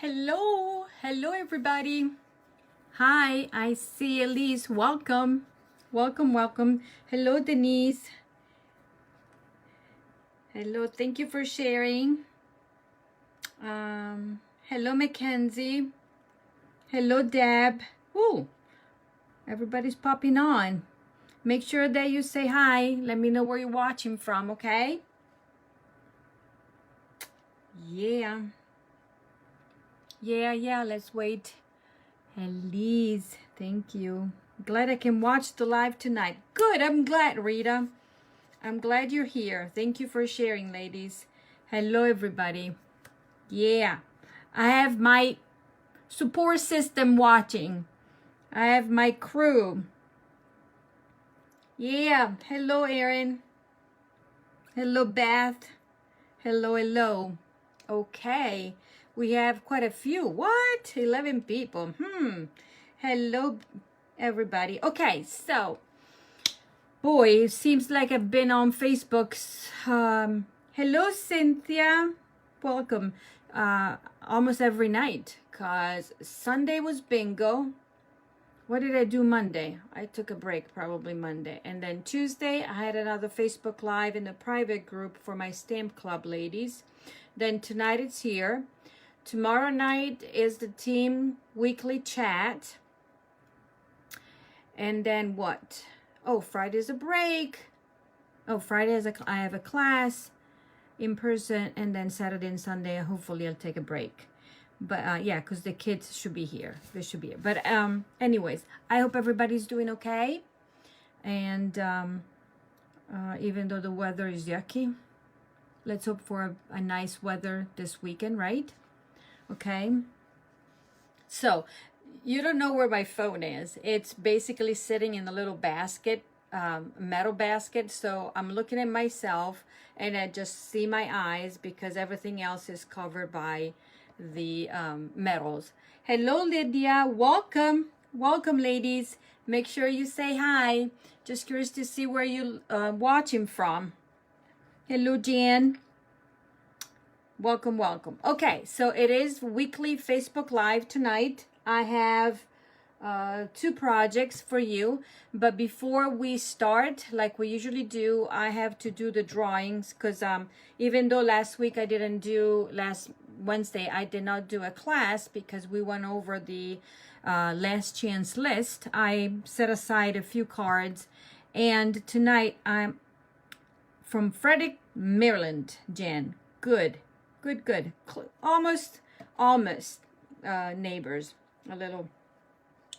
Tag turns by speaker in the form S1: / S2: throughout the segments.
S1: Hello, hello everybody. Hi, I see Elise. Welcome, welcome. Hello, Denise. Hello, thank you for sharing. Hello, Mackenzie. Hello, Deb. Ooh, everybody's popping on. Make sure that you say hi. Let me know where you're watching from, okay? Yeah, let's wait. Elise, thank you. Glad I can watch the live tonight. Good, I'm glad, Rita. I'm glad you're here. Thank you for sharing, ladies. Hello, everybody. Yeah, I have my support system watching. I have my crew. Yeah, hello, Erin. Hello, Beth. Hello. Okay, we have quite a few. What? 11 people. Hello, everybody. Okay, so, boy, it seems like I've been on Facebook's. Hello, Cynthia. Welcome. Almost every night, because Sunday was bingo. What did I do Monday? I took a break probably Monday. And then Tuesday, I had another Facebook Live in the private group for my stamp club ladies. Then tonight it's here. Tomorrow night is the team weekly chat. And then what? Oh, Friday's a break. Oh, Friday I have a class in person. And then Saturday and Sunday, hopefully I'll take a break. But yeah, because the kids should be here. They should be here. But anyways, I hope everybody's doing okay. And even though the weather is yucky, let's hope for a nice weather this weekend, right? Okay. So you don't know where my phone is. It's basically sitting in a little basket, metal basket. So I'm looking at myself and I just see my eyes because everything else is covered by the metals. Hello, Lydia. Welcome, ladies. Make sure you say hi. Just curious to see where you watching from. Hello, Jan. Welcome. Okay, so it is weekly Facebook Live tonight. I have 2 projects for you, but before we start, like we usually do, I have to do the drawings because even though last Wednesday I did not do a class because we went over the last chance list. I set aside a few cards, and tonight I'm from Frederick, Maryland. Jan, good. Almost neighbors. A little.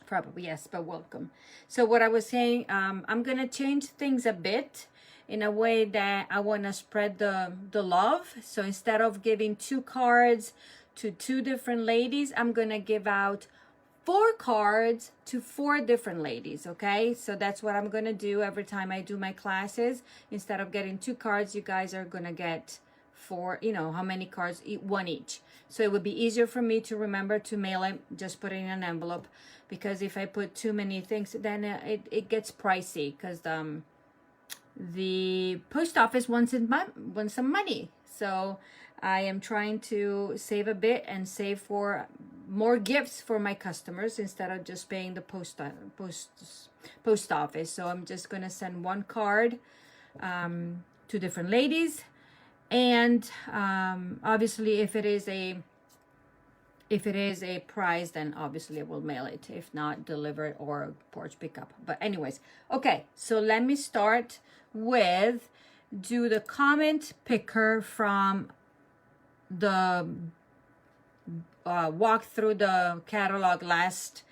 S1: Probably, yes, but welcome. So what I was saying, I'm going to change things a bit in a way that I want to spread the love. So instead of giving 2 cards to 2 different ladies, I'm going to give out 4 cards to 4 different ladies, okay? So that's what I'm going to do every time I do my classes. Instead of getting 2 cards, you guys are going to get 4, how many cards? 1 each. So it would be easier for me to remember to mail it, just put it in an envelope. Because if I put too many things, then it gets pricey. Because the post office wants some money. So I am trying to save a bit and save for more gifts for my customers instead of just paying the post office. So I'm just going to send 1 card to different ladies. And obviously if it is a prize, then obviously I will mail it. If not, deliver it or porch pickup. But anyways, okay, so let me start with do the comment picker from the walk through the catalog last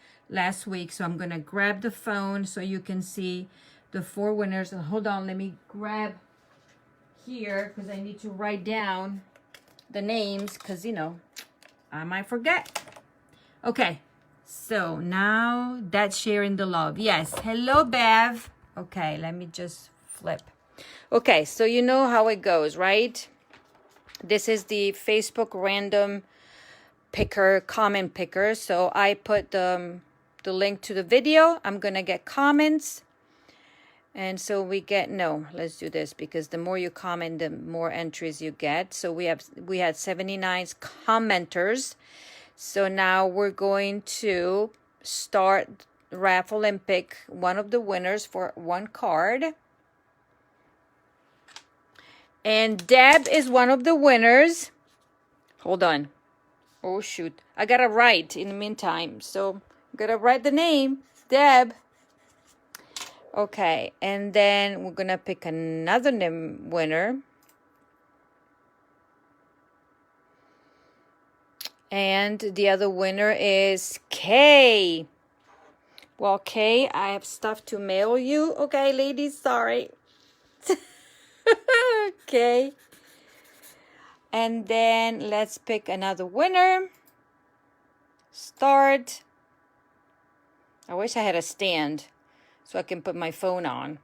S1: week. So I'm gonna grab the phone so you can see the 4 winners. And hold on, let me grab here because I need to write down the names because I might forget. Okay, so now that's sharing the love. Yes, hello, Bev. Okay, let me just flip. Okay, so you know how it goes, right? This is the Facebook random picker, comment picker. So I put the link to the video. I'm gonna get comments. And so let's do this because the more you comment, the more entries you get. So we had 79 commenters. So now we're going to start raffle and pick one of the winners for one card. And Deb is one of the winners. Hold on. Oh, shoot. I gotta write in the meantime. So I'm gonna write the name, Deb. Okay, and then we're gonna pick another name winner. And the other winner is Kay. Well, Kay, I have stuff to mail you. Okay, ladies, sorry. Okay. And then let's pick another winner. Start. I wish I had a stand so I can put my phone on.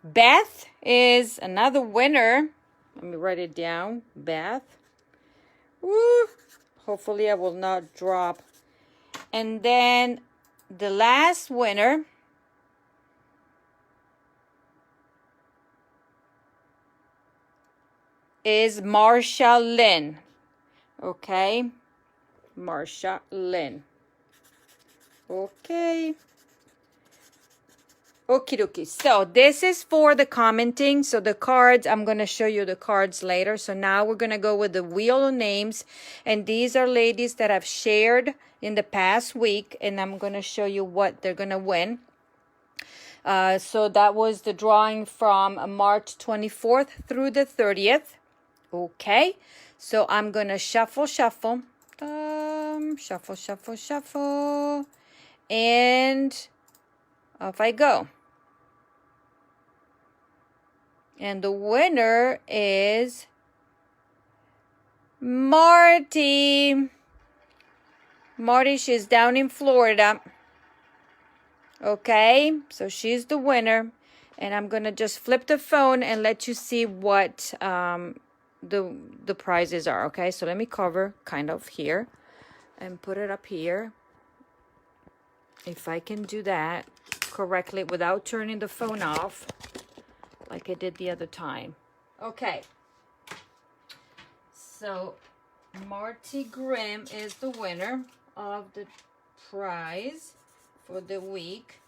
S1: Beth is another winner. Let me write it down. Beth. Woo. Hopefully I will not drop. And then the last winner is Marsha Lynn. Okay. Marsha Lynn. Okay. Okie dokie. So this is for the commenting. So the cards, I'm going to show you the cards later. So now we're going to go with the wheel of names. And these are ladies that I've shared in the past week. And I'm going to show you what they're going to win. So that was the drawing from March 24th through the 30th. Okay. So I'm going to shuffle. Shuffle. And off I go. And the winner is Marty. Marty, she's down in Florida. Okay, so she's the winner. And I'm going to just flip the phone and let you see what the prizes are. Okay, so let me cover kind of here and put it up here. If I can do that correctly without turning the phone off like I did the other time. Okay. So Marty Grimm is the winner of the prize for the week.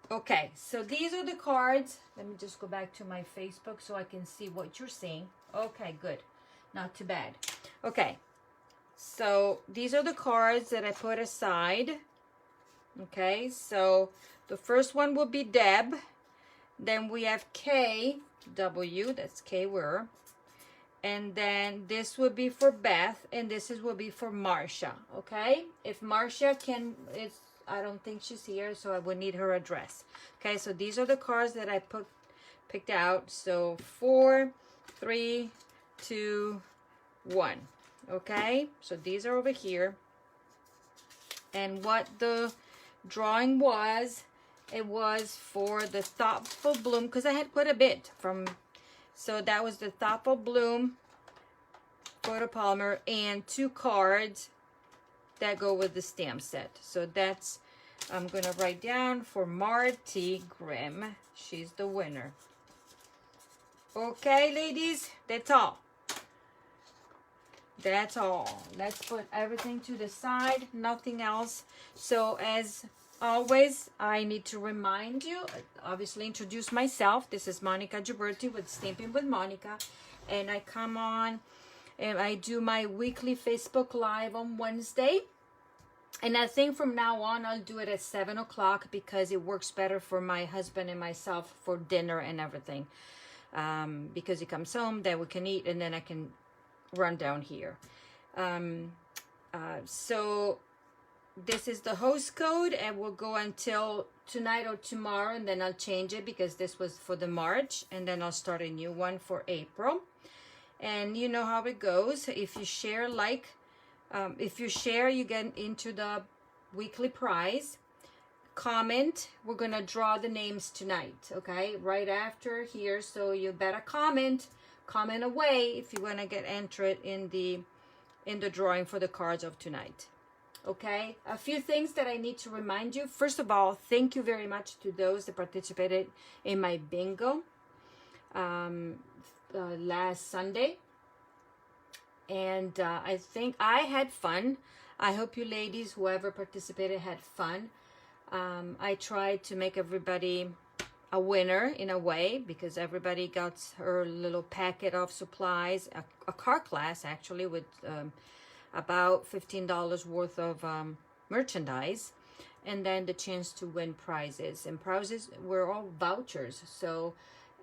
S1: Okay, so these are the cards. Let me just go back to my Facebook so I can see what you're seeing. Okay, good. Not too bad. Okay. So these are the cards that I put aside. Okay, so the first one will be Deb. Then we have KW, that's K word. And then this will be for Beth, and this will be for Marsha. Okay, if Marsha can, I don't think she's here, so I would need her address. Okay, so these are the cards that I picked out. So 4, 3, 2, 1. Okay, so these are over here. And what the drawing was, it was for the Thoughtful Bloom, because I had put a bit from, so that was the Thoughtful Bloom photopolymer and 2 cards that go with the stamp set. So that's, I'm going to write down for Marty Grimm. She's the winner. Okay, ladies, that's all. That's all. Let's put everything to the side, nothing else. So as always, I need to remind you, obviously introduce myself. This is Monica Gioberti with Stamping with Monica. And I come on and I do my weekly Facebook Live on Wednesday. And I think from now on, I'll do it at 7 o'clock because it works better for my husband and myself for dinner and everything. Because he comes home, then we can eat, and then I can run down here. So this is the host code, and we'll go until tonight or tomorrow, and then I'll change it because this was for the March, and then I'll start a new one for April. And you know how it goes. If you share, if you share, you get into the weekly prize. Comment, we're gonna draw the names tonight, okay, right after here. So you better comment away if you want to get entered in the drawing for the cards of tonight. Okay, a few things that I need to remind you. First of all, thank you very much to those that participated in my bingo last Sunday. And I think I had fun. I hope you ladies, whoever participated, had fun. I tried to make everybody a winner in a way, because everybody got her little packet of supplies, a car class actually, with about $15 worth of merchandise, and then the chance to win prizes. And prizes were all vouchers, so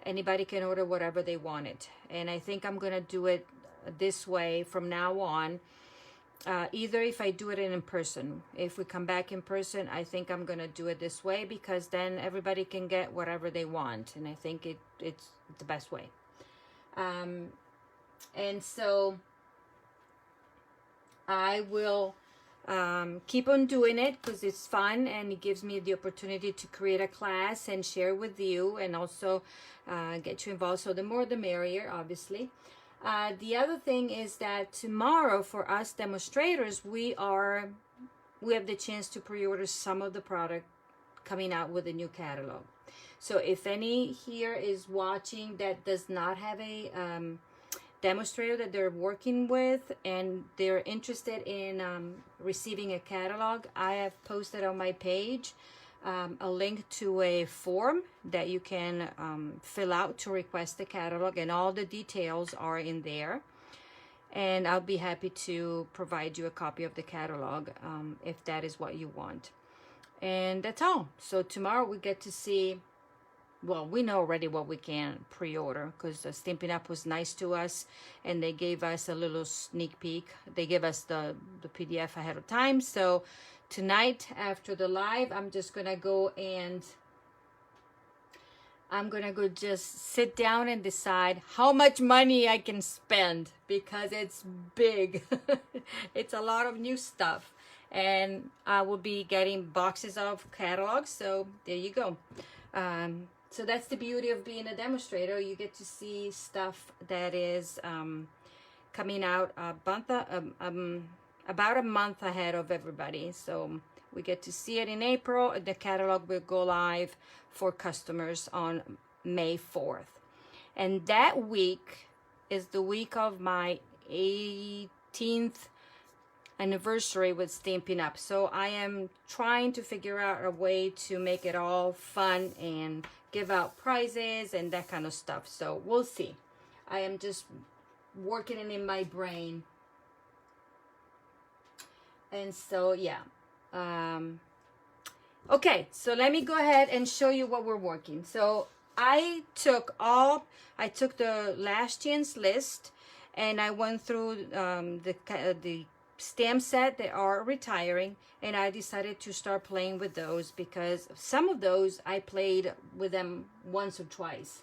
S1: anybody can order whatever they wanted. And I think I'm gonna do it this way from now on. Either if I do it in person, if we come back in person, I think I'm gonna do it this way, because then everybody can get whatever they want, and I think it's the best way. And so I will keep on doing it, because it's fun and it gives me the opportunity to create a class and share with you, and also get you involved. So the more the merrier, obviously. The other thing is that tomorrow, for us demonstrators, we have the chance to pre-order some of the product coming out with a new catalog. So if any here is watching that does not have a demonstrator that they're working with, and they're interested in receiving a catalog, I have posted on my page a link to a form that you can fill out to request the catalog, and all the details are in there, and I'll be happy to provide you a copy of the catalog if that is what you want. And that's all. So tomorrow we get to see, well, we know already what we can pre-order, because Stampin' Up! Was nice to us, and they gave us a little sneak peek. They gave us the PDF ahead of time. So tonight after the live, I'm just gonna go and I'm gonna go just sit down and decide how much money I can spend, because it's big. It's a lot of new stuff, and I will be getting boxes of catalogs. So there you go. So that's the beauty of being a demonstrator. You get to see stuff that is coming out about a month ahead of everybody. So we get to see it in April. The catalog will go live for customers on May 4th. And that week is the week of my 18th anniversary with Stampin' Up! So I am trying to figure out a way to make it all fun and give out prizes and that kind of stuff. So we'll see. I am just working it in my brain. And so, yeah. Okay, so let me go ahead and show you what we're working. So I took the last chance list, and I went through the stamp set that are retiring, and I decided to start playing with those, because some of those I played with them once or twice.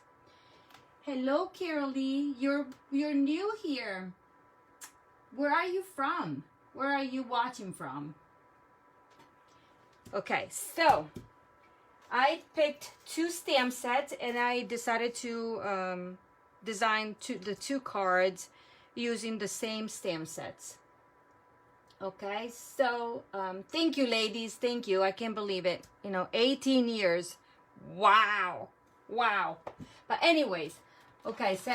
S1: Hello, Carolee. You're new here. Where are you from? Where are you watching from? Okay, so I picked 2 stamp sets, and I decided to design the 2 cards using the same stamp sets. Okay, so thank you, ladies. Thank you. I can't believe it. 18 years. Wow. Wow. But anyways, okay, so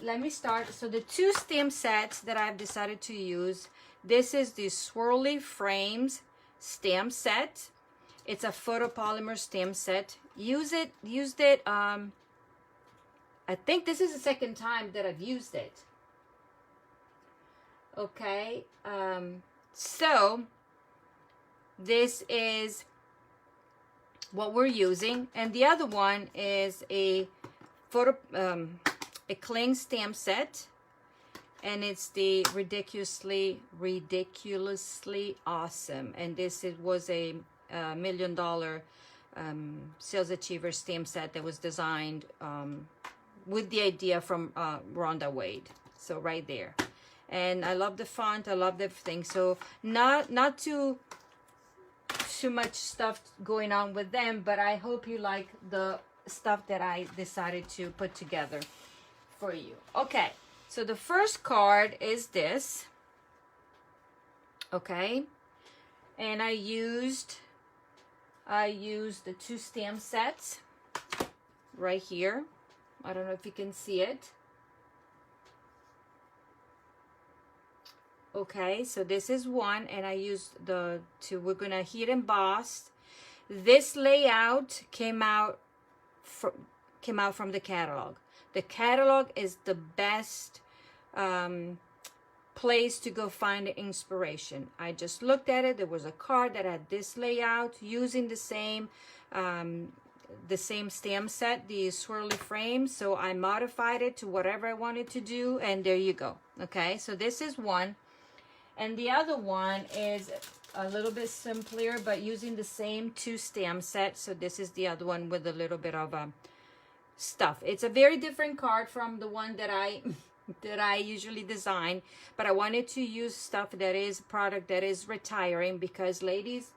S1: let me start. So the 2 stamp sets that I've decided to use, this is the Swirly Frames stamp set. It's a photopolymer stamp set. Used it, I think this is the second time that I've used it. Okay, so this is what we're using, and the other one is a cling stamp set, and it's the ridiculously awesome. And this was a $1 million sales achiever stamp set that was designed with the idea from Rhonda Wade. So right there. And I love the font, I love everything. So not too much stuff going on with them, but I hope you like the stuff that I decided to put together for you. Okay, so the first card is this. Okay, and I used the 2 stamp sets right here. I don't know if you can see it. Okay, so this is one, and I used the two. We're gonna heat emboss. This layout came out from the catalog. The catalog is the best place to go find the inspiration. I just looked at it. There was a card that had this layout using the same stamp set, the Swirly Frames. So I modified it to whatever I wanted to do, and there you go. Okay, so this is one. And the other one is a little bit simpler, but using the same two stamp sets. So this is the other one with a little bit of stuff. It's a very different card from the one that I usually design, but I wanted to use stuff that is product that is retiring, because ladies,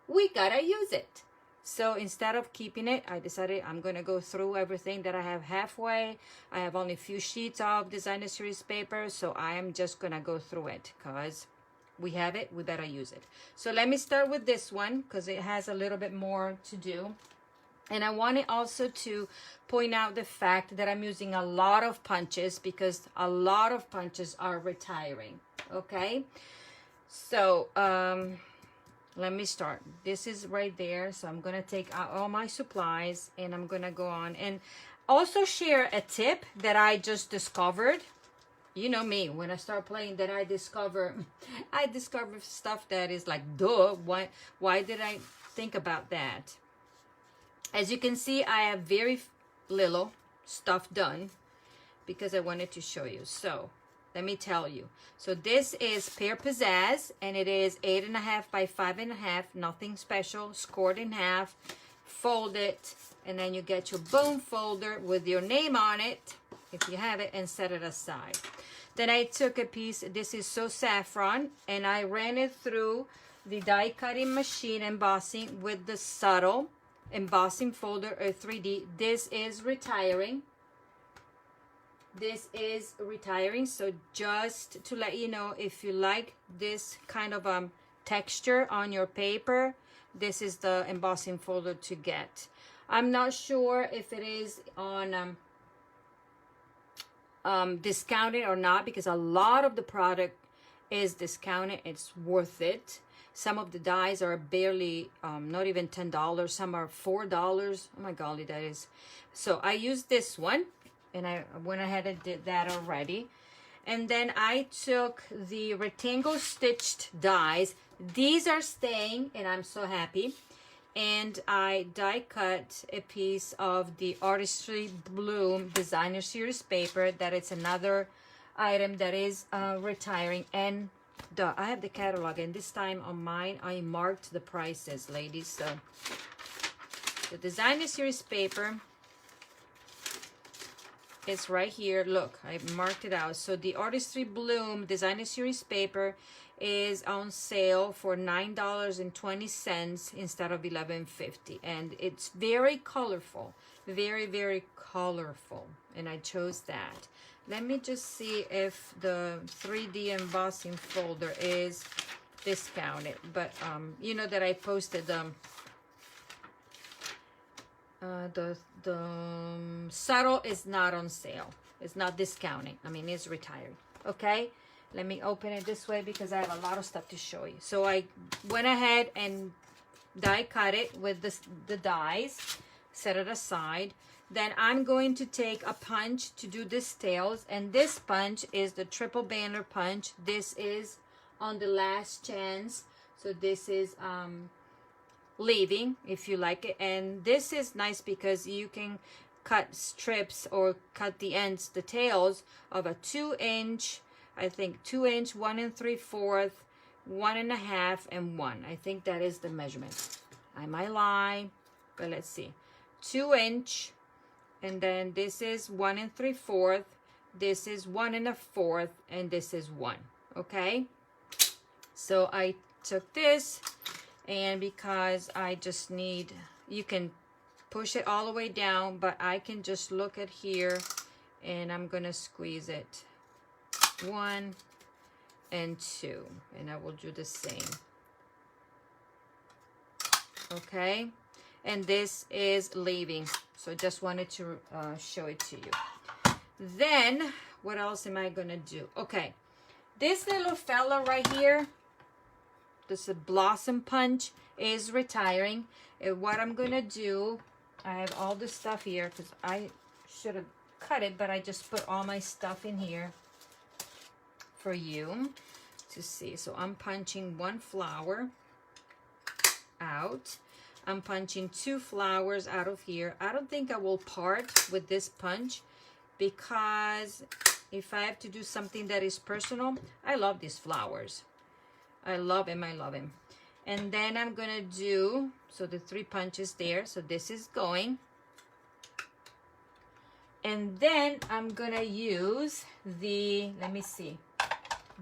S1: we gotta use it. So instead of keeping it, I decided I'm gonna go through everything that I have halfway. I have only a few sheets of designer series paper, so I am just gonna go through it because we have it, we better use it. So let me start with this one because it has a little bit more to do. And I wanted also to point out the fact that I'm using a lot of punches because a lot of punches are retiring. Okay, so let me start. This is right there. So I'm gonna take out all my supplies and I'm gonna go on and also share a tip that I just discovered. You know me, when I start playing, that I discover stuff that is like, duh, why did I think about that? As you can see, I have very little stuff done because I wanted to show you. So let me tell you. So this is Pear Pizzazz, and it is 8.5 by 5.5, nothing special, scored in half, fold it, and then you get your bone folder with your name on it, if you have it, and set it aside. Then I took a piece, this is So Saffron, and I ran it through the die cutting machine embossing with the subtle embossing folder or 3D. This is retiring. This is retiring. So just to let you know, if you like this kind of texture on your paper, this is the embossing folder to get. I'm not sure if it is on discounted or not, because a lot of the product is discounted. It's worth it. Some of the dies are barely not even $10. Some are $4. Oh my golly, that is. So I used this one, and I went ahead and did that already. And then I took the rectangle stitched dies. These are staying, and I'm so happy. And I die cut a piece of the Artistry Bloom Designer Series paper. That is another item that is retiring. And I have the catalog, and this time on mine I marked the prices, ladies. So the Designer Series paper is right here. Look, I marked it out. So the Artistry Bloom Designer Series paper is on sale for $9.20 instead of $11.50, and it's very colorful, very, very colorful, and I chose that. Let me just see if the 3D embossing folder is discounted, but you know that I posted the subtle is not on sale. It's not discounting. I mean, it's retired. Okay, let me open it this way because I have a lot of stuff to show you. So I went ahead and die cut it with the dies, set it aside. Then I'm going to take a punch to do this tails, and this punch is the triple banner punch. This is on the last chance, so this is leaving if you like it. And this is nice because you can cut strips or cut the ends, the tails of a 2-inch, I think 2-inch, 1 3/4, 1 1/2, and 1. I think that is the measurement. I might lie, but let's see. 2-inch, and then this is 1 3/4, this is 1 1/4, and this is 1. Okay, so I took this, and because I just need, you can push it all the way down, but I can just look at here, and I'm gonna squeeze it. 1 and 2, and I will do the same. Okay, and this is leaving, so just wanted to show it to you. Then what else am I gonna do? Okay, This little fella right here, this blossom punch, is retiring. And what I'm gonna do, I have all this stuff here because I should have cut it, but I just put all my stuff in here for you to see. So I'm punching one flower out. I'm punching 2 flowers out of here. I don't think I will part with this punch because if I have to do something that is personal, I love these flowers. I love him, I love him. And then I'm gonna do, so the 3 punches there, so this is going. And then I'm gonna use the, let me see,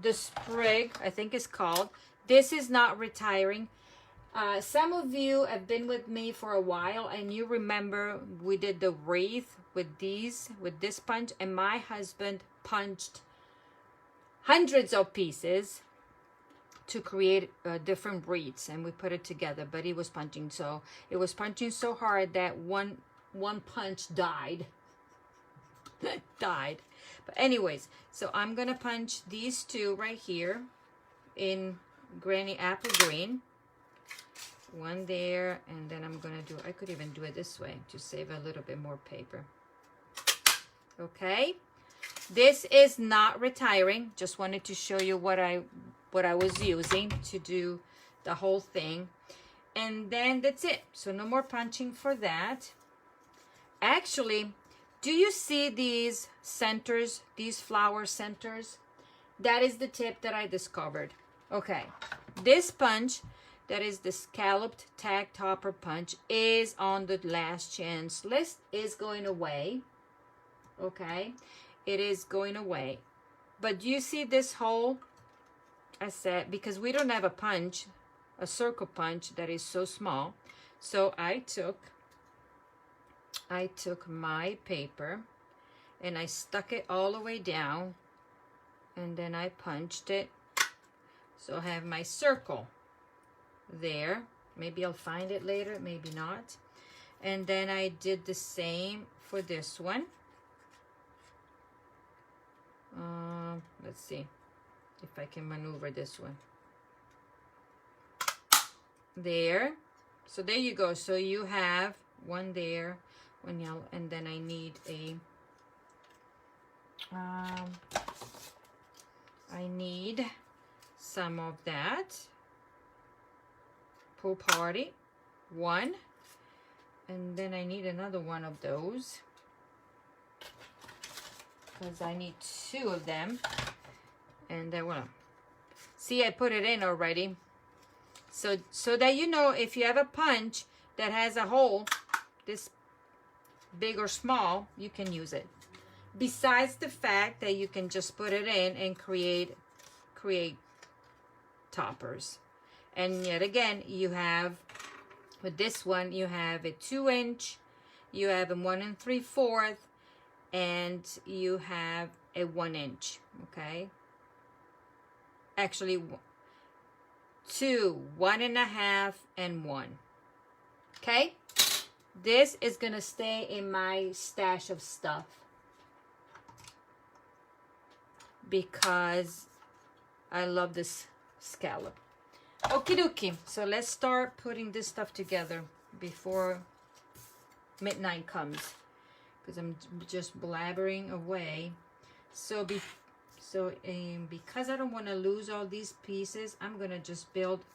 S1: the sprig, I think it's called. This is not retiring. Some of you have been with me for a while and you remember we did the wreath with this punch, and my husband punched hundreds of pieces to create different wreaths, and we put it together, but he was punching, so it was punching so hard that one punch died. Died. But anyways, so I'm gonna punch these 2 right here in Granny Apple Green. One there, and then I'm gonna do, I could even do it this way to save a little bit more paper. Okay, this is not retiring. Just wanted to show you what I was using to do the whole thing. And then that's it. So no more punching for that. Actually, do you see these centers, these flower centers? That is the tip that I discovered. Okay, this punch, that is the scalloped tag topper punch, is on the last chance list, is going away. Okay, it is going away. But do you see this hole? I said, because we don't have a punch, a circle punch that is so small. So I took my paper and I stuck it all the way down, and then I punched it. So I have my circle there. Maybe I'll find it later, maybe not. And then I did the same for this one. Let's see if I can maneuver this one. There. So there you go. So you have one there, one yellow, and then I need a I need some of that pool party one, and then I need another one of those because I need 2 of them. And then, well, see, I put it in already. So that you know, if you have a punch that has a hole, this big or small, you can use it. Besides the fact that you can just put it in and create toppers. And yet again, you have, with this one, you have a 2-inch, you have a 1 3/4, and you have a 1-inch, okay? Actually, 2, 1.5, and 1. Okay? This is gonna stay in my stash of stuff because I love this scallop. Okie dokie. So let's start putting this stuff together before midnight comes, because I'm just blabbering away. So because I don't want to lose all these pieces, I'm gonna just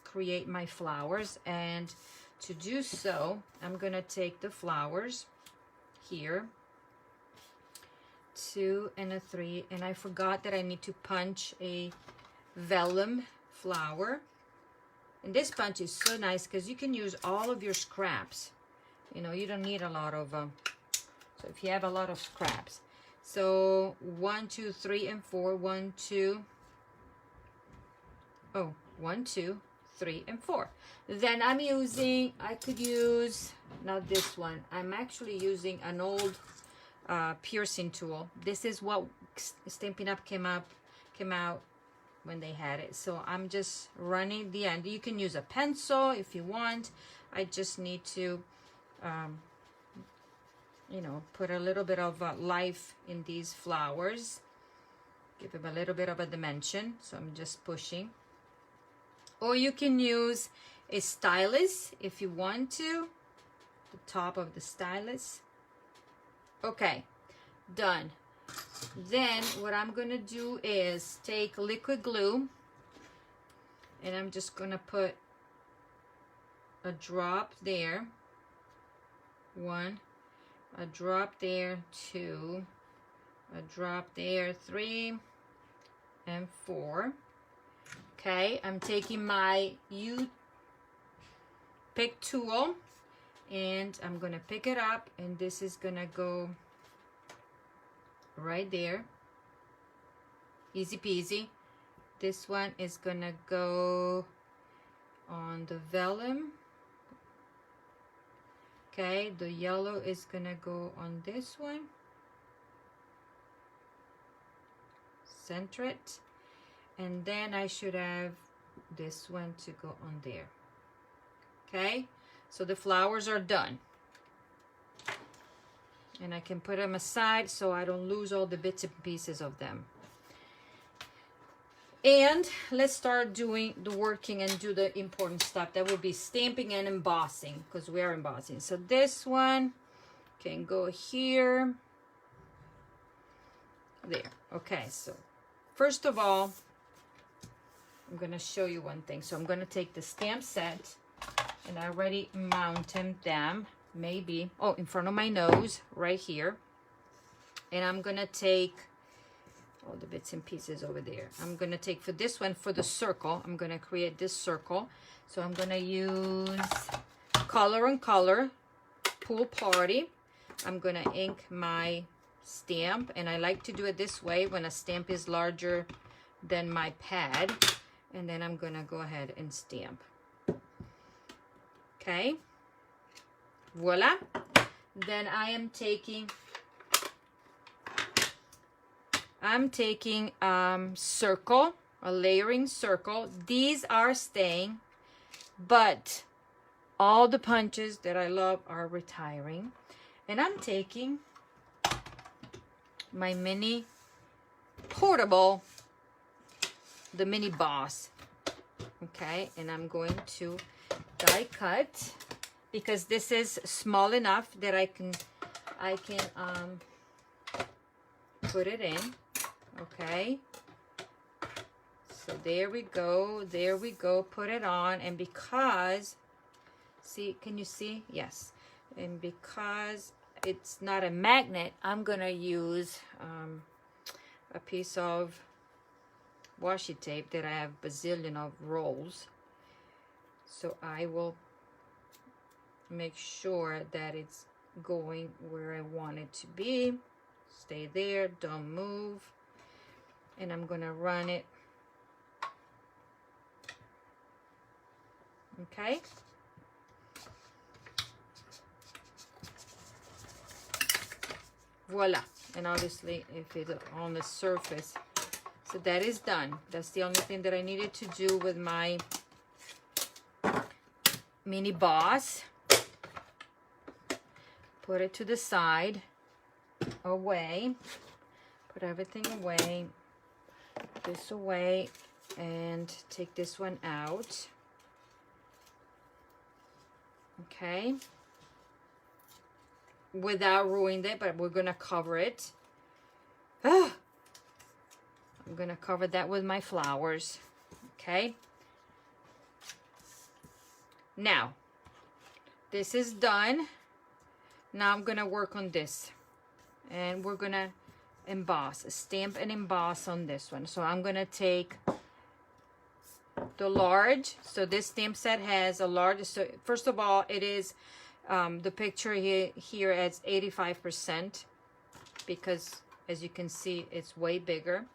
S1: create my flowers. And to do so, I'm gonna take the flowers here, 2 and a 3, and I forgot that I need to punch a vellum flower. And this punch is so nice because you can use all of your scraps. You know, you don't need a lot of so if you have a lot of scraps. So 1 2 3 and 4, 1 2 1 2 3 and 4. Then I'm using, I could use, not this one, I'm actually using an old piercing tool. This is what Stampin' Up came out when they had it. So I'm just running the end. You can use a pencil if you want. I just need to you know, put a little bit of life in these flowers. Give them a little bit of a dimension. So I'm just pushing. Or you can use a stylus if you want to. The top of the stylus. Okay, done. Then what I'm gonna do is take liquid glue, and I'm just gonna put a drop there. 1, a drop there, 2, a drop there, 3, and 4. Okay, I'm taking my U-pick tool, and I'm gonna pick it up, and this is gonna go right there. Easy peasy. This one is gonna go on the vellum. Okay, the yellow is gonna go on this one. Center it. And then I should have this one to go on there. Okay, so the flowers are done. And I can put them aside so I don't lose all the bits and pieces of them. And let's start doing the working and do the important stuff. That would be stamping and embossing, because we are embossing. So this one can go here. There. Okay, so first of all, I'm going to show you one thing. So I'm going to take the stamp set, and I already mounted them, maybe, oh, in front of my nose, right here. And I'm going to take all the bits and pieces over there. I'm going to take, for this one, for the circle, I'm going to create this circle. So I'm going to use Color on Color, Pool Party. I'm going to ink my stamp, and I like to do it this way when a stamp is larger than my pad. And then I'm going to go ahead and stamp. Okay. Voila. Then I'm taking circle, a layering circle. These are staying, but all the punches that I love are retiring. And I'm taking my mini portable, the mini boss. Okay, and I'm going to die cut, because this is small enough that I can put it in. Okay, so there we go, put it on. And because, see, can you see? Yes. And because it's not a magnet, I'm gonna use a piece of washi tape that I have a bazillion of rolls. So I will make sure that it's going where I want it to be. Stay there, don't move. And I'm gonna run it. Okay. Voila. And obviously if it's on the surface. So that is done. That's the only thing that I needed to do with my mini boss. Put it to the side, away. Put everything away. This away, and take this one out. Okay. Without ruining it, but we're gonna cover it. I'm gonna cover that with my flowers. Okay. Now, this is done. Now I'm gonna work on this, and we're gonna emboss, stamp and emboss on this one. So I'm gonna take the large. So this stamp set has a large. So first of all, it is the picture here at 85%, because as you can see, it's way bigger.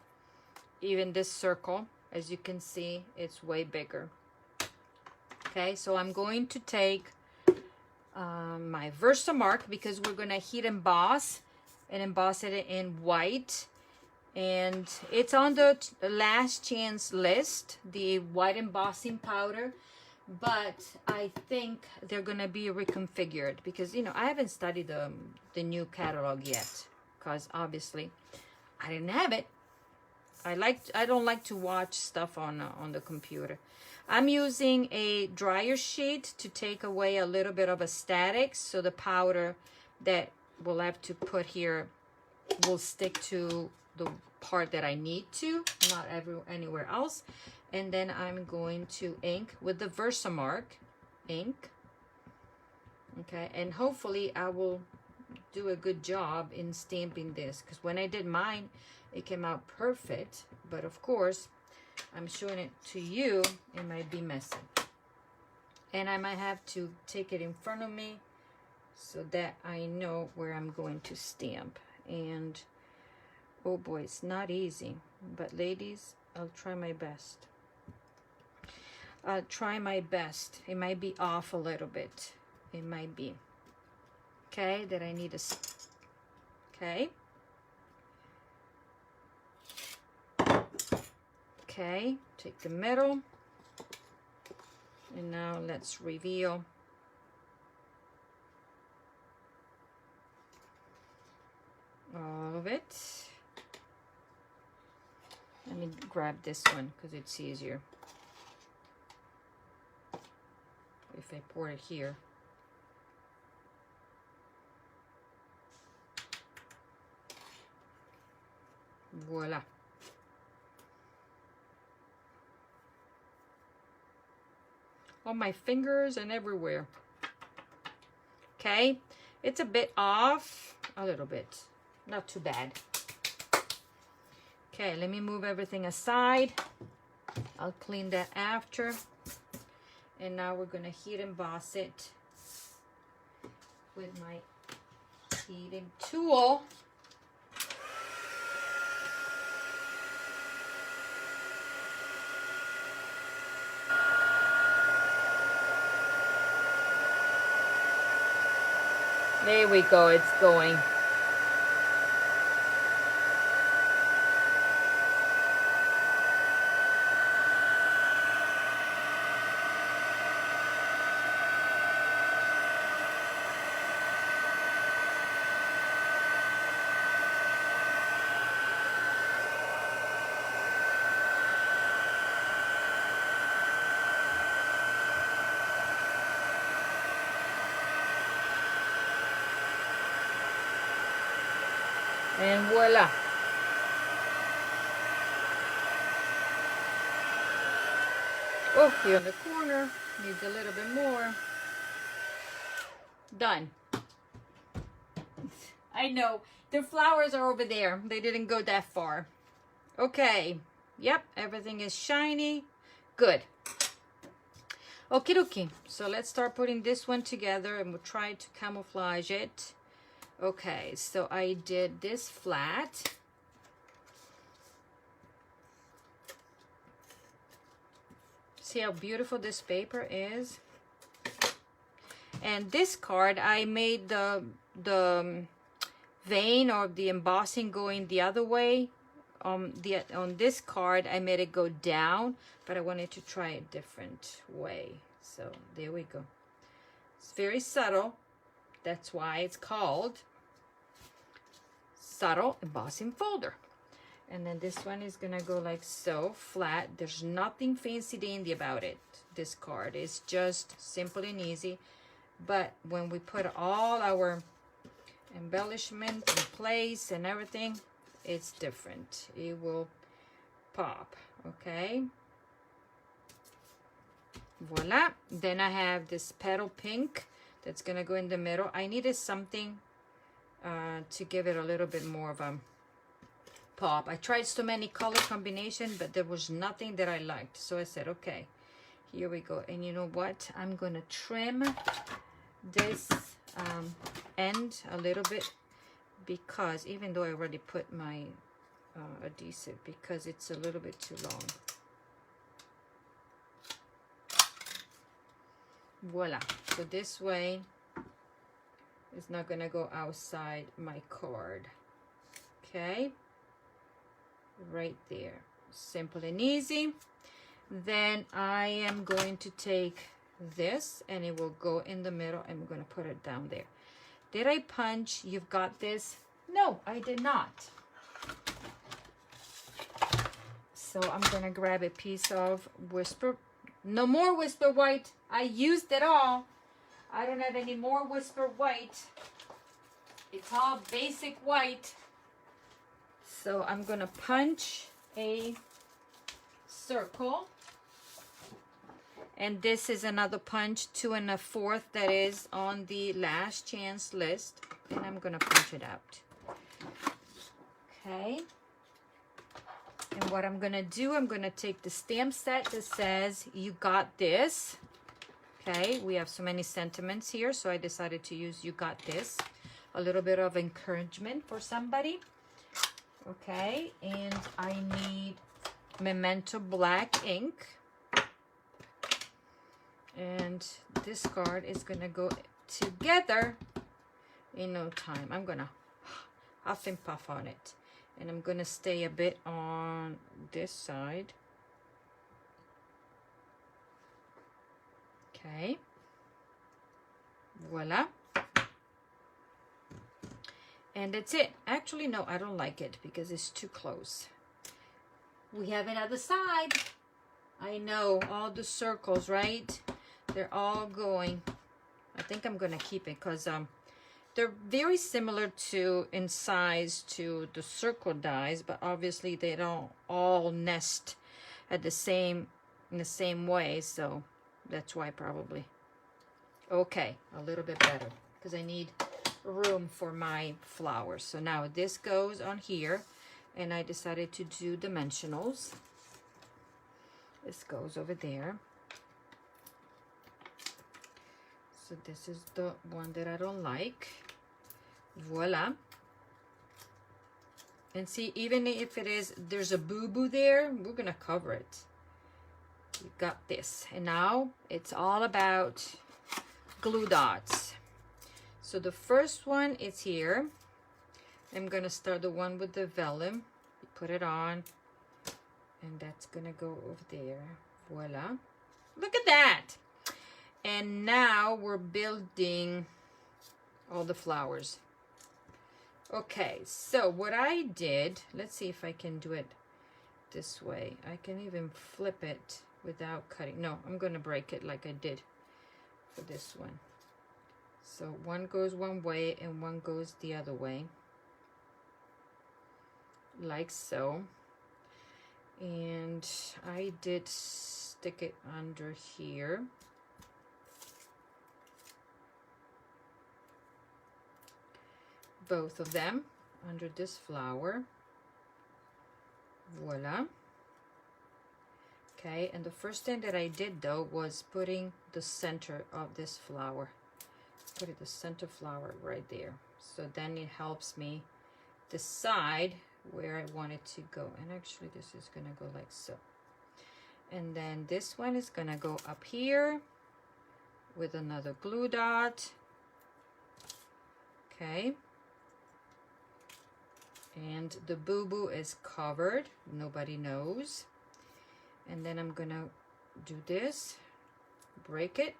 S1: Even this circle, as you can see, it's way bigger. Okay, so I'm going to take my Versamark, because we're gonna heat emboss and emboss it in white, and it's on the last chance list, the white embossing powder, but I think they're gonna be reconfigured, because you know I haven't studied the new catalog yet, because obviously I didn't have it. I don't like to watch stuff on the computer. I'm using a dryer sheet to take away a little bit of a static, so the powder that we'll have to put here will stick to the part that I need to, not anywhere else. And then I'm going to ink with the Versamark ink. Okay, and hopefully I will do a good job in stamping this, because when I did mine, it came out perfect. But of course, I'm showing it to you, it might be messy. And I might have to take it in front of me so that I know where I'm going to stamp. And oh boy, it's not easy. But ladies, I'll try my best. I'll try my best. It might be off a little bit. It might be. Okay, that I need a... Okay. Okay, take the middle. And now let's reveal. All of it. Let me grab this one because it's easier. If I pour it here. Voila. On my fingers and everywhere. Okay, it's a bit off, a little bit, not too bad. Okay, let me move everything aside. I'll clean that after. And now we're gonna heat emboss it with my heating tool. There we go, it's going. And voila. Oh, here in the corner, needs a little bit more. Done. I know, the flowers are over there. They didn't go that far. Okay, yep, everything is shiny. Good. Okie dokie, so let's start putting this one together and we'll try to camouflage it. Okay, so I did this flat. See how beautiful this paper is? And this card, I made the vein or the embossing going the other way. On this card, I made it go down, but I wanted to try a different way. So there we go. It's very subtle. That's why it's called Subtle Embossing Folder. And then this one is gonna go like so, flat. There's nothing fancy dandy about it. This card is just simple and easy. But when we put all our embellishments in place and everything, it's different. It will pop, okay? Voila. Then I have this petal pink that's gonna go in the middle. I needed something to give it a little bit more of a pop. I tried so many color combinations, but there was nothing that I liked. So I said, okay, here we go. And you know what? I'm gonna trim this end a little bit, because even though I already put my adhesive, because it's a little bit too long. Voila. So this way it's not gonna go outside my card. Okay, right there, simple and easy. Then I am going to take this and it will go in the middle. I'm gonna put it down there. Did I punch? You've got this? No, I did not. So I'm gonna grab a piece of Whisper. No more Whisper White. I used it all. I don't have any more Whisper White. It's all basic white. So I'm gonna punch a circle. And this is another punch, 2 1/4, that is on the last chance list. And I'm gonna punch it out. Okay. And what I'm gonna do, I'm gonna take the stamp set that says, "You got this." Okay, we have so many sentiments here, so I decided to use "You got this." A little bit of encouragement for somebody. Okay, and I need Memento black ink. And this card is gonna go together in no time. I'm gonna huff and puff on it. And I'm gonna stay a bit on this side. Okay. Voila. And that's it. Actually, no, I don't like it because it's too close. We have another side. I know, all the circles, right? They're all going. I think I'm gonna keep it because they're very similar to in size to the circle dies, but obviously they don't all nest at in the same way, so that's why probably. Okay, a little bit better because I need room for my flowers. So now this goes on here, and I decided to do dimensionals. This goes over there. So this is the one that I don't like. Voila. And see, even if there's a boo-boo there, we're gonna cover it. You got this. And now it's all about glue dots. So the first one is here. I'm gonna start the one with the vellum. You put it on, and that's gonna go over there. Voila. Look at that. And now we're building all the flowers. Okay, so what I did, let's see if I can do it this way. I can even flip it without cutting. No, I'm gonna break it like I did for this one. So one goes one way and one goes the other way. Like so. And I did stick it under here. Both of them under this flower. Voila. Okay, and the first thing that I did though was putting the center of this flower. Put it the center flower right there. So then it helps me decide where I want it to go. And actually this is gonna go like so. And then this one is gonna go up here with another glue dot. Okay. And the boo-boo is covered. Nobody knows. And then I'm gonna do this. Break it.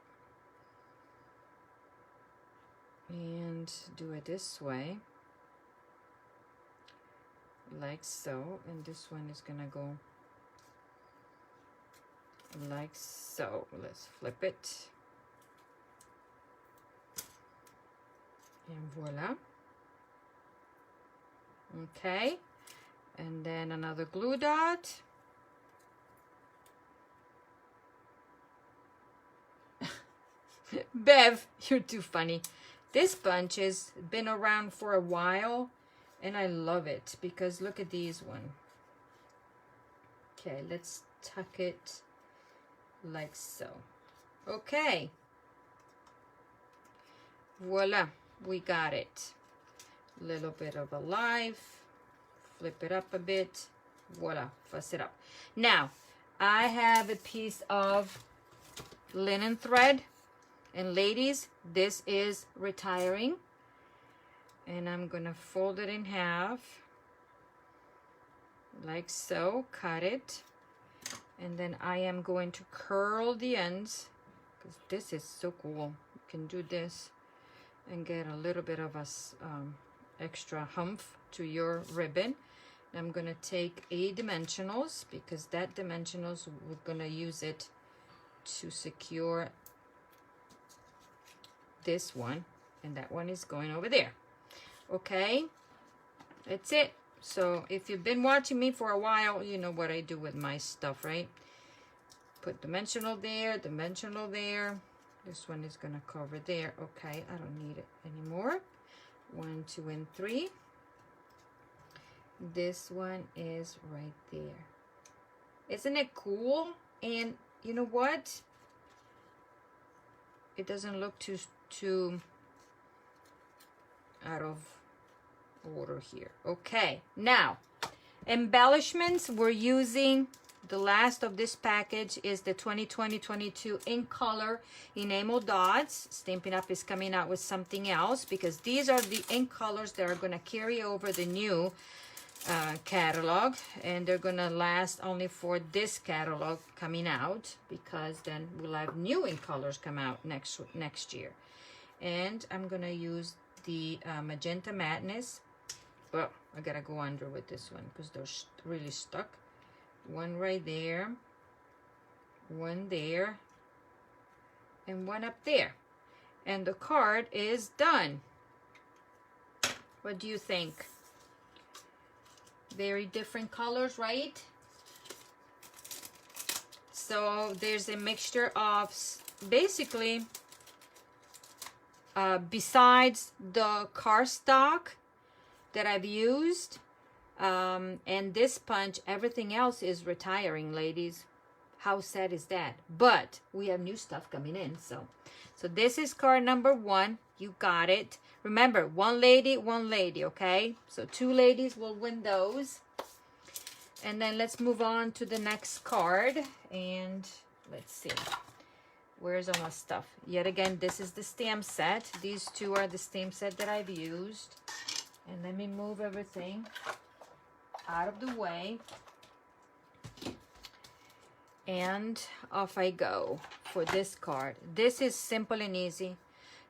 S1: And do it this way. Like so. And this one is gonna go like so. Let's flip it. And voila. Okay, and then another glue dot. Bev, you're too funny. This bunch has been around for a while, and I love it because look at these one. Okay, let's tuck it like so. Okay. Voila, we got it. Little bit of a life, flip it up a bit, voila, fuss it up. Now I have a piece of linen thread, and ladies, this is retiring, and I'm gonna fold it in half like so, cut it, and then I am going to curl the ends because this is so cool. You can do this and get a little bit of a extra humph to your ribbon. I'm gonna take a dimensionals, because that dimensionals, we're gonna use it to secure this one, and that one is going over there. Okay, that's it. So if you've been watching me for a while, you know what I do with my stuff, right? Put dimensional there, dimensional there. This one is gonna cover there. Okay, I don't need it anymore. 1, 2, and 3. This one is right there. Isn't it cool? And you know what? It doesn't look too out of order here. Okay, now embellishments, we're using the last of this package is the 2020-22 in color enamel dots. Stampin' Up is coming out with something else, because these are the ink colors that are going to carry over the new catalog, and they're going to last only for this catalog coming out, because then we'll have new ink colors come out next year. And I'm going to use the Magenta Madness. Well, I gotta go under with this one because they're really stuck. One right there, one there, and one up there. And the card is done. What do you think? Very different colors, right? So there's a mixture of, basically, besides the cardstock that I've used, and this punch, everything else is retiring, ladies. How sad is that? But we have new stuff coming in. So this is card number 1. You got it. Remember, one lady, okay? So 2 ladies will win those. And then let's move on to the next card. And let's see. Where's all my stuff? Yet again, this is the stamp set. These 2 are the stamp set that I've used. And let me move everything out of the way. And off I go for this card. This is simple and easy.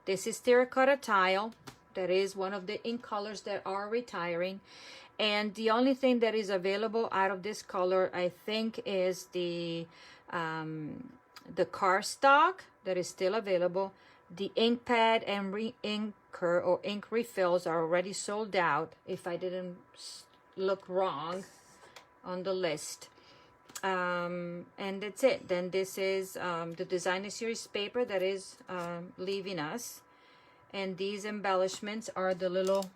S1: This is terracotta tile. That is one of the ink colors that are retiring. And the only thing that is available out of this color, I think, is the cardstock that is still available. The ink pad and re-inker or ink refills are already sold out, if I didn't look wrong on the list. And that's it. Then this is the designer series paper that is leaving us. And these embellishments are the little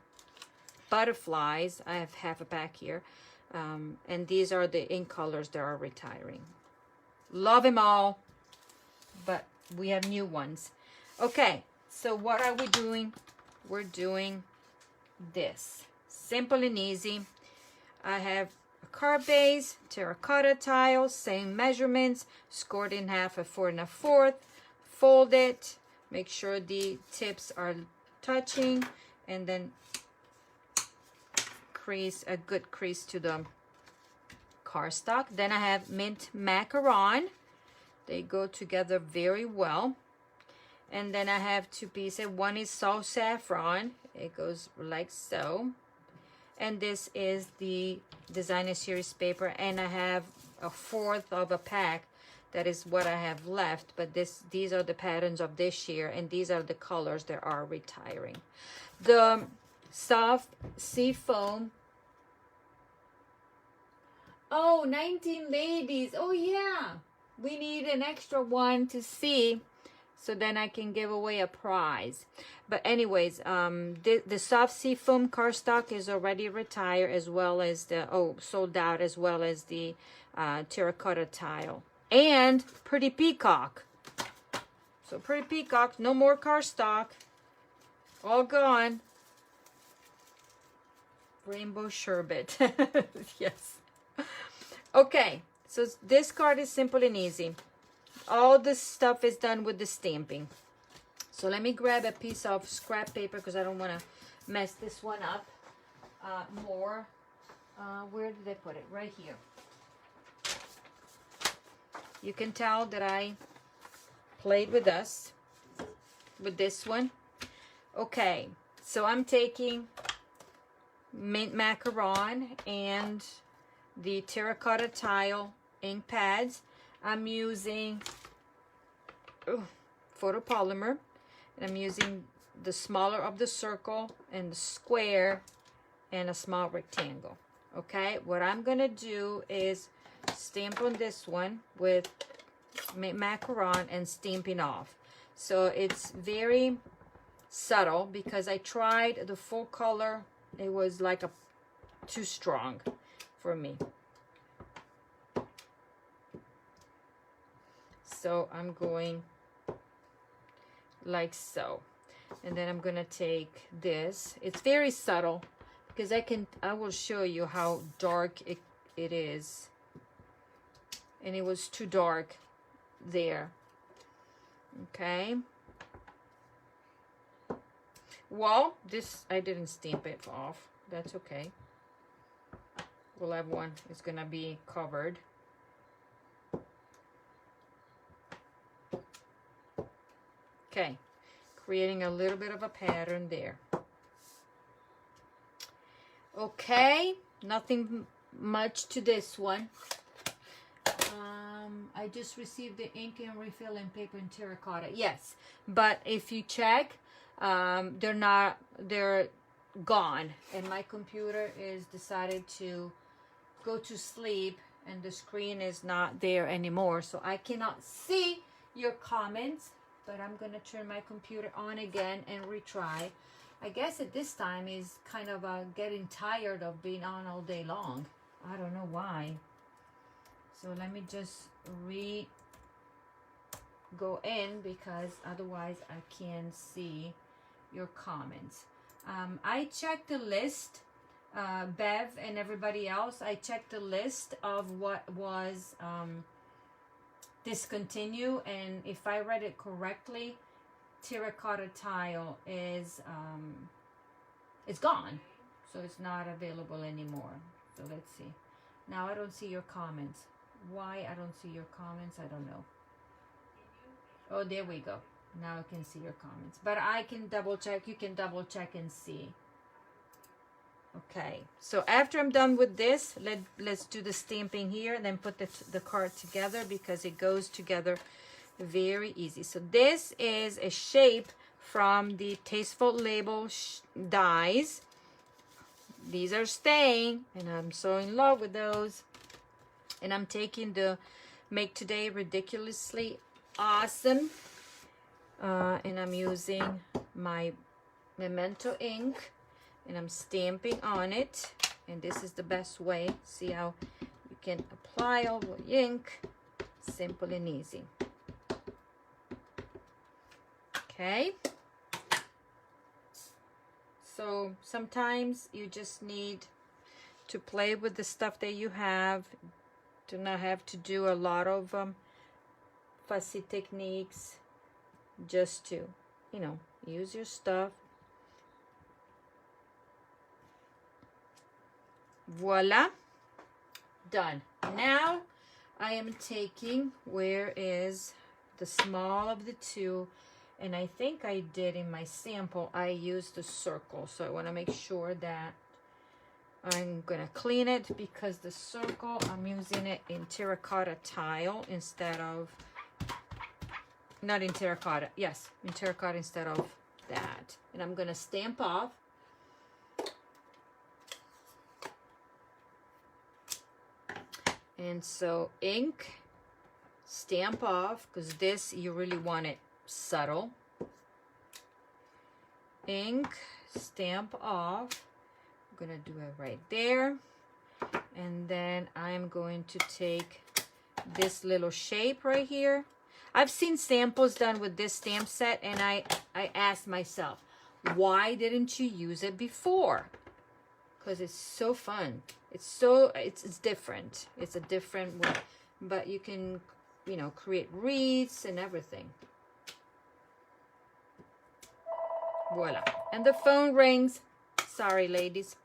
S1: butterflies. I have half a pack here. And these are the ink colors that are retiring. Love them all, but we have new ones. Okay, so what are we doing? We're doing this. Simple and easy. I have a card base, terracotta tile, same measurements, scored in half, a 4 1/4. Fold it. Make sure the tips are touching, and then crease a good crease to the cardstock. Then I have mint macaron. They go together very well. And then I have 2 pieces. One is salt saffron. It goes like so. And this is the designer series paper. And I have a 1/4 of a pack. That is what I have left. But these are the patterns of this year. And these are the colors that are retiring. The soft sea foam. Oh, 19 ladies. Oh, yeah. We need an extra one to see. So then I can give away a prize. But anyways, the soft sea foam cardstock is already retired, as well as the, sold out, as well as the terracotta tile. And Pretty Peacock. So Pretty Peacock, no more cardstock. All gone. Rainbow sherbet. Yes. Okay, so this card is simple and easy. All this stuff is done with the stamping. So let me grab a piece of scrap paper because I don't want to mess this one up more. Where did I put it? Right here. You can tell that I played with this one. Okay, so I'm taking mint macaron and the terracotta tile ink pads. I'm using photopolymer, and I'm using the smaller of the circle and the square and a small rectangle. Okay, what I'm gonna do is stamp on this one with macaron and stamping off. So it's very subtle because I tried the full color. It was like too strong for me. So I'm going like so. And then I'm gonna take this. It's very subtle because I will show you how dark it is. And it was too dark there. Okay. Well, this, I didn't stamp it off. That's okay. We'll have one. It's gonna be covered. Okay. Creating a little bit of a pattern there. Okay. Nothing much to this one. I just received the ink and refill and paper and terracotta. Yes, but if you check, they're gone, and my computer is decided to go to sleep, and the screen is not there anymore, so I cannot see your comments. But I'm gonna turn my computer on again and retry. I guess at this time is kind of getting tired of being on all day long. I don't know why. So let me just go in, because otherwise I can't see your comments. I checked the list, Bev and everybody else. I checked the list of what was discontinued, and if I read it correctly, terracotta tile is it's gone, so it's not available anymore. So let's see. Now I don't see your comments. Why I don't see your comments, I don't know. Oh, there we go. Now I can see your comments, but I can double check. You can double check and see. Okay, so after I'm done with this, let's do the stamping here, and then put the card together, because it goes together very easy. So this is a shape from the Tasteful Label dies. These are staying, and I'm so in love with those. And I'm taking the Make Today Ridiculously Awesome, and I'm using my Memento ink, and I'm stamping on it, and this is the best way. See how you can apply all the ink, simple and easy. Okay, so sometimes you just need to play with the stuff that you have, to not have to do a lot of fussy techniques, just to, you know, use your stuff. Voila, done. Now I am taking, where is the small of the two, and I think I did in my sample, I used the circle, so I want to make sure that I'm gonna clean it, because the circle, I'm using it in terracotta tile instead of, not in terracotta, yes, in terracotta instead of that. And I'm gonna stamp off. And so ink, stamp off, because this, you really want it subtle. Ink, stamp off. I'm gonna do it right there, and then I'm going to take this little shape right here. I've seen samples done with this stamp set, and I asked myself, why didn't you use it before? Because it's so fun. It's different. It's a different way, but you can, you know, create wreaths and everything. Voila. And the phone rings. Sorry, ladies.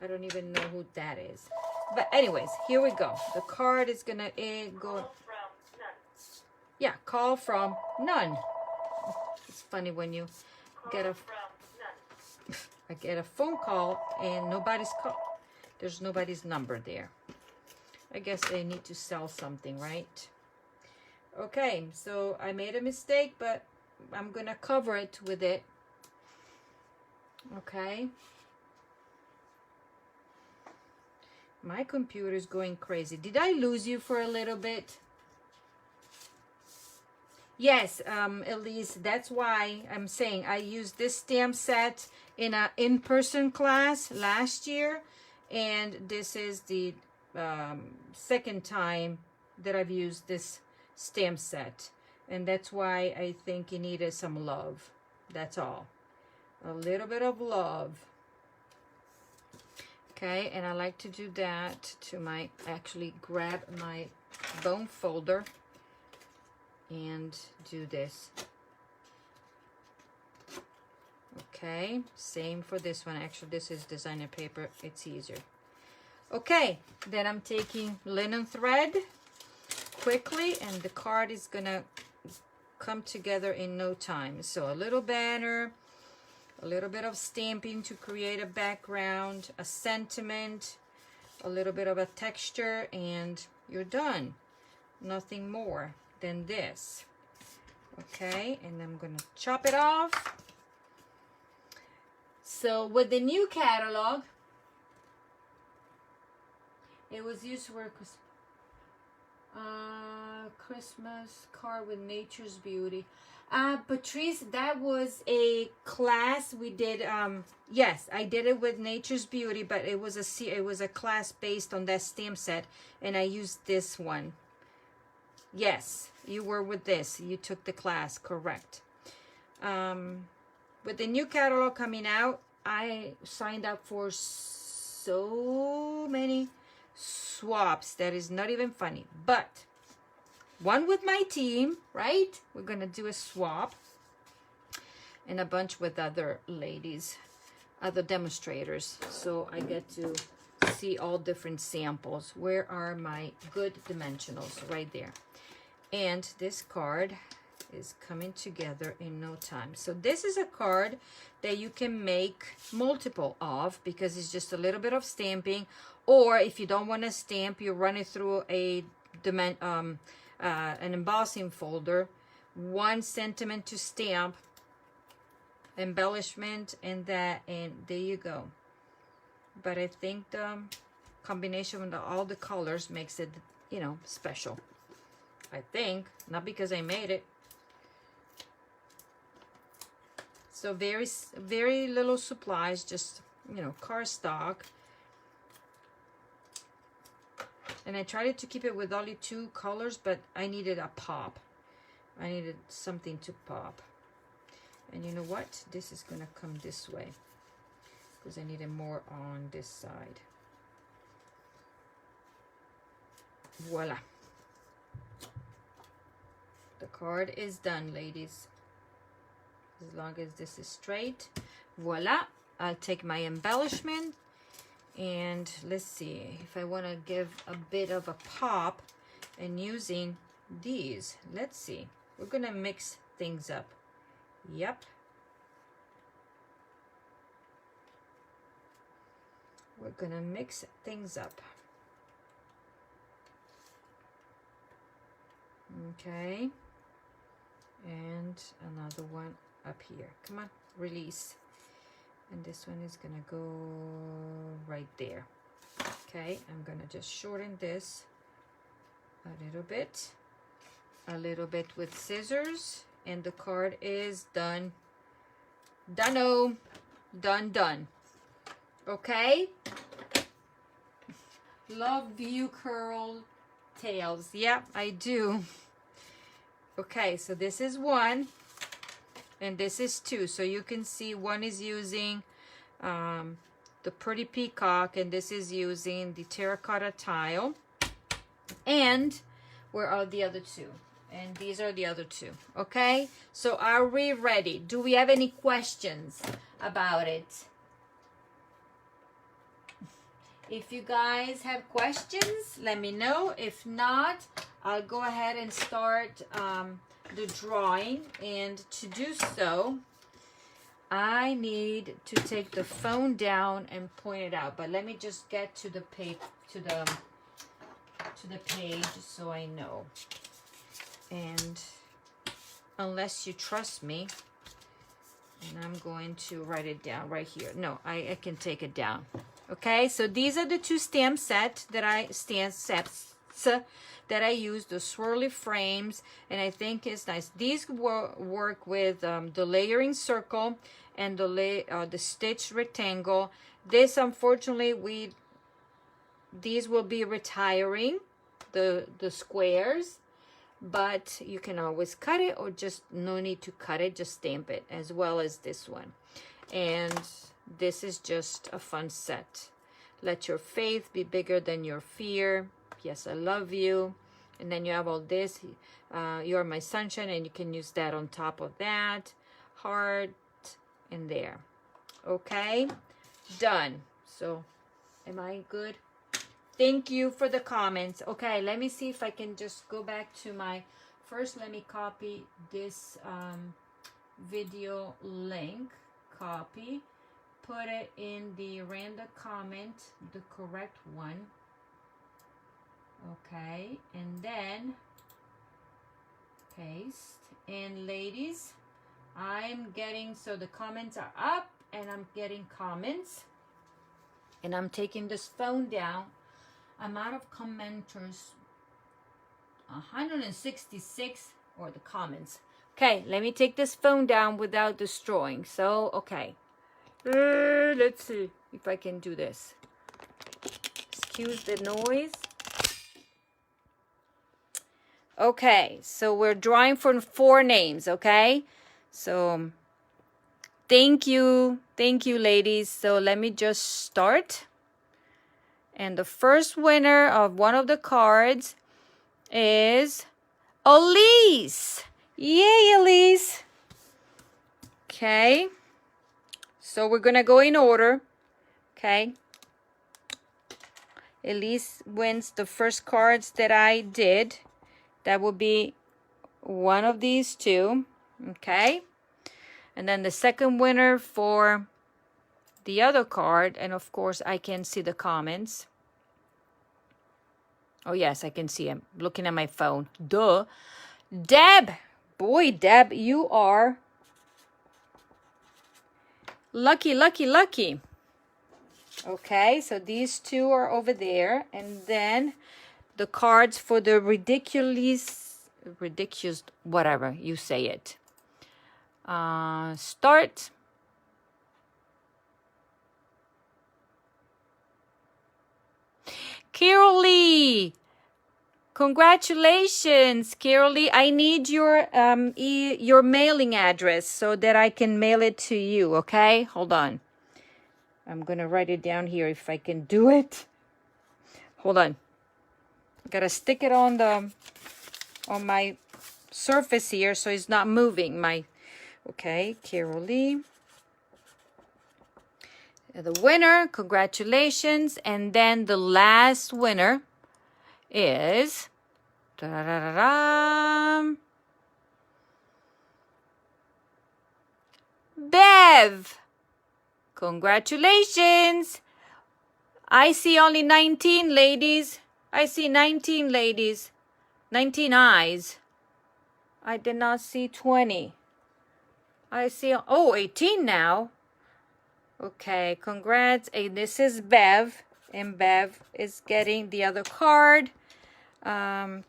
S1: I don't even know who that is. But anyways, here we go. The card is gonna go. Yeah, call from none. It's funny when you get a. I get a phone call and there's nobody's number there. I guess they need to sell something, right? Okay, so I made a mistake, but I'm gonna cover it with it. Okay. My computer is going crazy. Did I lose you for a little bit? Yes, Elise, that's why I'm saying I used this stamp set in an in-person class last year, and this is the second time that I've used this stamp set, and that's why I think it needed some love. That's all. A little bit of love. Okay, and I like to do that to actually grab my bone folder and do this. Okay, same for this one. Actually, this is designer paper. It's easier. Okay, then I'm taking linen thread quickly, and the card is gonna come together in no time. So a little banner, a little bit of stamping to create a background, a sentiment, a little bit of a texture, and you're done. Nothing more than this. Okay, and I'm gonna chop it off. So with the new catalog, it was used for Christmas card with nature's beauty. Patrice, that was a class we did. Yes, I did it with nature's beauty, but it was a class based on that stamp set, and I used this one. Yes, you were with this. You took the class, correct. With the new catalog coming out, I signed up for so many swaps that is not even funny. But one with my team, right? We're gonna do a swap, and a bunch with other ladies, other demonstrators. So I get to see all different samples. Where are my good dimensionals? Right there. And this card is coming together in no time. So this is a card that you can make multiple of, because it's just a little bit of stamping, or if you don't want to stamp, you run it through an embossing folder, 1 sentiment to stamp, embellishment, and there you go. But I think the combination of all the colors makes it, you know, special. I think, not because I made it. So very little supplies, just, you know, cardstock. And I tried to keep it with only 2 colors, but I needed a pop. I needed something to pop. And you know what? This is gonna come this way, because I needed more on this side. Voila. The card is done, ladies. As long as this is straight. Voila. I'll take my embellishment, and let's see if I want to give a bit of a pop and using these. Let's see. We're going to mix things up. Yep. We're going to mix things up. Okay. And another one up here. Come on, release. And this one is gonna go right there. Okay, I'm gonna just shorten this a little bit with scissors, and the card is done. Done-o. Done. Okay. Love you, curl tails. Yep, I do. Okay, so this is 1, and this is 2. So you can see one is using the pretty peacock, and this is using the terracotta tile. And where are the other 2? And these are the other 2. Okay, so are we ready? Do we have any questions about it? If you guys have questions, let me know. If not, I'll go ahead and start the drawing. And to do so, I need to take the phone down and point it out. But let me just get to the page, to the page, so I know. And unless you trust me, and I'm going to write it down right here. No, I can take it down. Okay, so these are the two stamp sets that I use, the Swirly Frames, and I think it's nice. These work with the layering circle and the stitch rectangle. This, unfortunately, these will be retiring, the squares, but you can always cut it, or just no need to cut it, just stamp it, as well as this one. And this is just a fun set. Let your faith be bigger than your fear. Yes, I love you. And then you have all this. You're my sunshine, and you can use that on top of that. Heart in there. Okay, done. So, am I good? Thank you for the comments. Okay, let me see if I can just go back to my... First, let me copy this video link. Copy. Put it in the random comment, the correct one. Okay, and then paste. And ladies, I'm getting... So the comments are up, and I'm getting comments. And I'm taking this phone down. I'm out of commenters. 166 or the comments. Okay, let me take this phone down without destroying. So, okay. Let's see if I can do this. Excuse the noise. Okay, so we're drawing for 4 names, okay? So, thank you, ladies. So, let me just start. And the first winner of one of the cards is Elise. Yay, Elise. Okay. So we're going to go in order. Okay. Elise wins the first cards that I did. That will be one of these two. Okay. And then the second winner for the other card. And of course, I can see the comments. Oh, yes, I can see him looking at my phone. Duh. Deb. Boy, Deb, you are lucky, lucky, lucky. Okay, so these two are over there. And then the cards for the ridiculous, whatever you say it. Start. Carol Lee, congratulations, Carol Lee. I need your mailing address so that I can mail it to you. Okay, hold on. I'm gonna write it down here if I can do it. Hold on. Gotta stick it on my surface here so it's not moving. Okay, Carol Lee. The winner, congratulations. And then the last winner is Bev. Congratulations. I see only 19 ladies. I see 19 ladies. 19 eyes. I did not see 20. I see, 18 now. Okay, congrats. Hey, this is Bev, and Bev is getting the other card.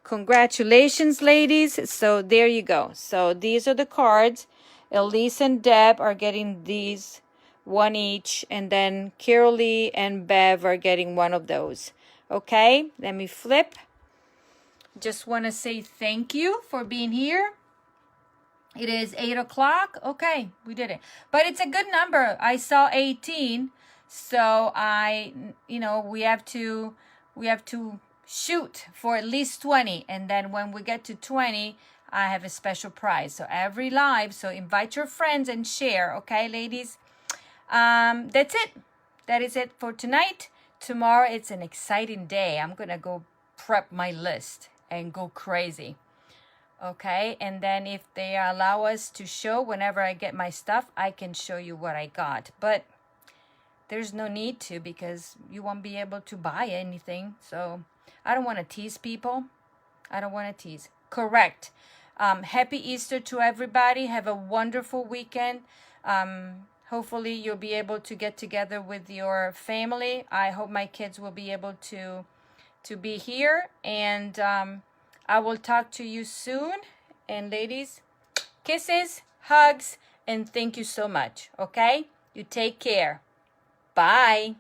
S1: Congratulations, ladies. So there you go. So these are the cards. Elise and Deb are getting these, one each, and then Carol Lee and Bev are getting one of those. Okay, let me flip. Just want to say thank you for being here. It is 8 o'clock. Okay, we did it. But it's a good number. I saw 18. So we have to shoot for at least 20. And then when we get to 20, I have a special prize. So every live, so invite your friends and share. Okay, ladies? That's it. That is it for tonight. Tomorrow, it's an exciting day. I'm going to go prep my list and go crazy. Okay, and then if they allow us to show whenever I get my stuff, I can show you what I got. But there's no need to, because you won't be able to buy anything. So I don't want to tease people. I don't want to tease. Correct. Happy Easter to everybody. Have a wonderful weekend. Hopefully you'll be able to get together with your family. I hope my kids will be able to be here. And I will talk to you soon. And ladies, kisses, hugs, and thank you so much. Okay? You take care. Bye.